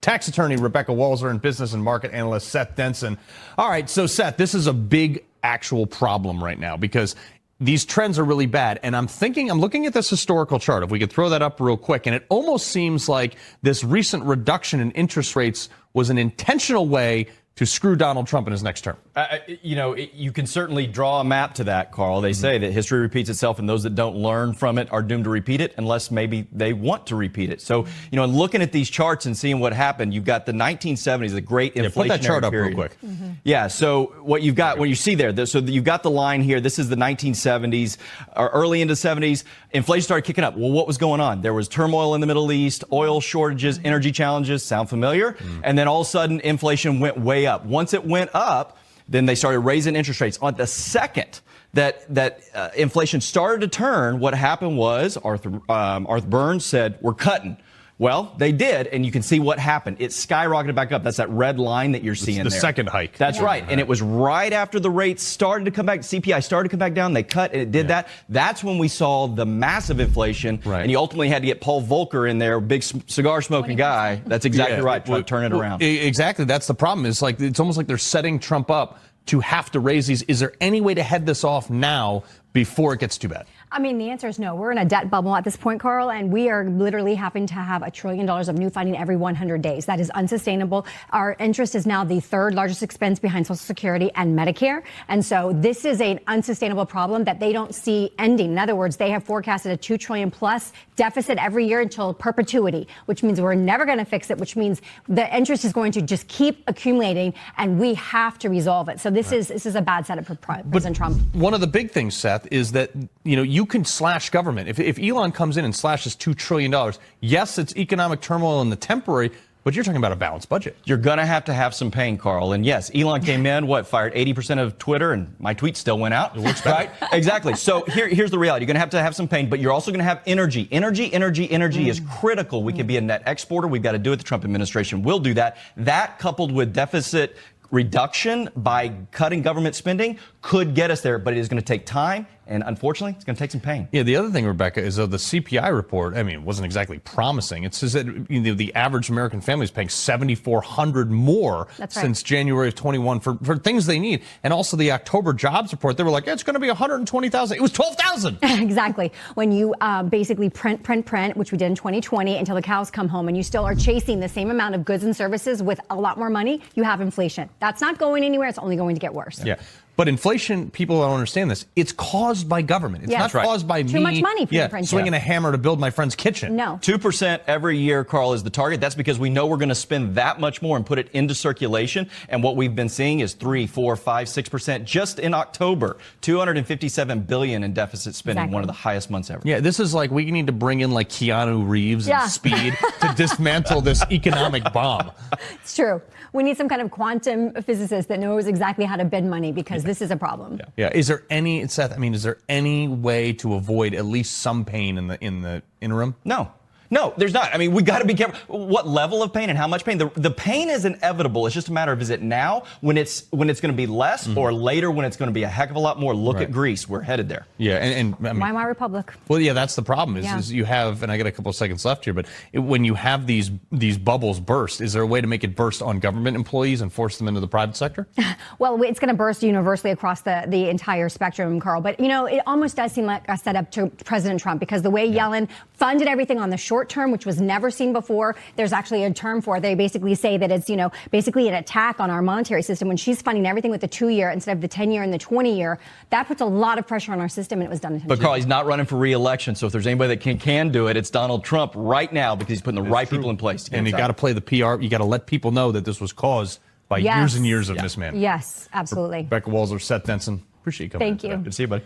tax attorney Rebecca Walser and business and market analyst Seth Denson. All right, so Seth, this is a big actual problem right now because these trends are really bad. And I'm looking at this historical chart, if we could throw that up real quick, and it almost seems like this recent reduction in interest rates was an intentional way to screw Donald Trump in his next term. You can certainly draw a map to that, Carl. They say that history repeats itself, and those that don't learn from it are doomed to repeat it unless maybe they want to repeat it. So, looking at these charts and seeing what happened, you've got the 1970s, the great inflationary put that chart up period. real quick. Yeah, so what you've got, when you see there, so you've got the line here. This is the 1970s, or early into 70s. Inflation started kicking up. Well, what was going on? There was turmoil in the Middle East, oil shortages, energy challenges. Sound familiar? And then all of a sudden, inflation went way up. Once it went up, then they started raising interest rates. On the second that inflation started to turn, what happened was Arthur Burns said, "We're cutting." Well, they did, and you can see what happened. It skyrocketed back up. That's that red line that you're seeing there. The second hike. That's right. And it was right after the rates started to come back. CPI started to come back down. They cut, and it did that. That's when we saw the massive inflation. Right. And you ultimately had to get Paul Volcker in there, big cigar-smoking guy. That's exactly right, trying to turn it around. Exactly. That's the problem. It's almost like they're setting Trump up to have to raise these. Is there any way to head this off now before it gets too bad? I mean, the answer is no. We're in a debt bubble at this point, Carl, and we are literally having to have $1 trillion of new funding every 100 days. That is unsustainable. Our interest is now the third largest expense behind Social Security and Medicare. And so this is an unsustainable problem that they don't see ending. In other words, they have forecasted a $2 trillion plus deficit every year until perpetuity, which means we're never going to fix it, which means the interest is going to just keep accumulating, and we have to resolve it. So this is a bad setup for President Trump. One of the big things, Seth, is that, you can slash government. If Elon comes in and slashes $2 trillion, yes, it's economic turmoil in the temporary, but you're talking about a balanced budget. You're going to have some pain, Carl. And yes, Elon came in, fired 80% of Twitter, and my tweet still went out. It works right? Exactly. So here's the reality. You're going to have some pain, but you're also going to have energy. Energy is critical. We can be a net exporter. We've got to do it. The Trump administration will do that. That, coupled with deficit reduction by cutting government spending, could get us there, but it is going to take time. And unfortunately, it's going to take some pain. Yeah, the other thing, Rebecca, is the CPI report, it wasn't exactly promising. It says that the average American family is paying $7,400 more since January of 21 for things they need. And also the October jobs report, they were like, it's going to be 120,000. It was 12,000. Exactly. When you basically print, which we did in 2020 until the cows come home, and you still are chasing the same amount of goods and services with a lot more money, you have inflation. That's not going anywhere. It's only going to get worse. Yeah. But inflation, people don't understand this. It's caused by government. It's not caused by Too much money for the printer. Swinging a hammer to build my friend's kitchen. No. 2% every year, Carl, is the target. That's because we know we're going to spend that much more and put it into circulation. And what we've been seeing is 3, 4, 5, 6% just in October. $257 billion in deficit spending, one of the highest months ever. Yeah, this is like we need to bring in like Keanu Reeves and Speed to dismantle this economic bomb. It's true. We need some kind of quantum physicist that knows exactly how to bend money, because this is a problem. Yeah. Is there any, Seth, is there any way to avoid at least some pain in the interim? No, there's not. We got to be careful. What level of pain and how much pain? The pain is inevitable. It's just a matter of, is it now when it's going to be less, or later when it's going to be a heck of a lot more? Look at Greece. We're headed there. Yeah, and why my republic? Well, yeah, that's the problem. Is you have, and I got a couple of seconds left here, but when you have these bubbles burst, is there a way to make it burst on government employees and force them into the private sector? Well, it's going to burst universally across the entire spectrum, Carl. But it almost does seem like a setup to President Trump, because the way Yellen funded everything on the short term, which was never seen before. There's actually a term for it. They basically say that it's, basically an attack on our monetary system. When she's funding everything with the 2-year instead of the 10-year and the 20-year, that puts a lot of pressure on our system, and it was done intentionally. But Carl, he's not running for re-election, so if there's anybody that can do it, it's Donald Trump right now, because he's putting the right people in place. And you got to play the PR. You got to let people know that this was caused by years and years of mismanagement. Yes, absolutely. Rebecca Walser, Seth Denson, appreciate you coming. Thank you. Good to see you, buddy.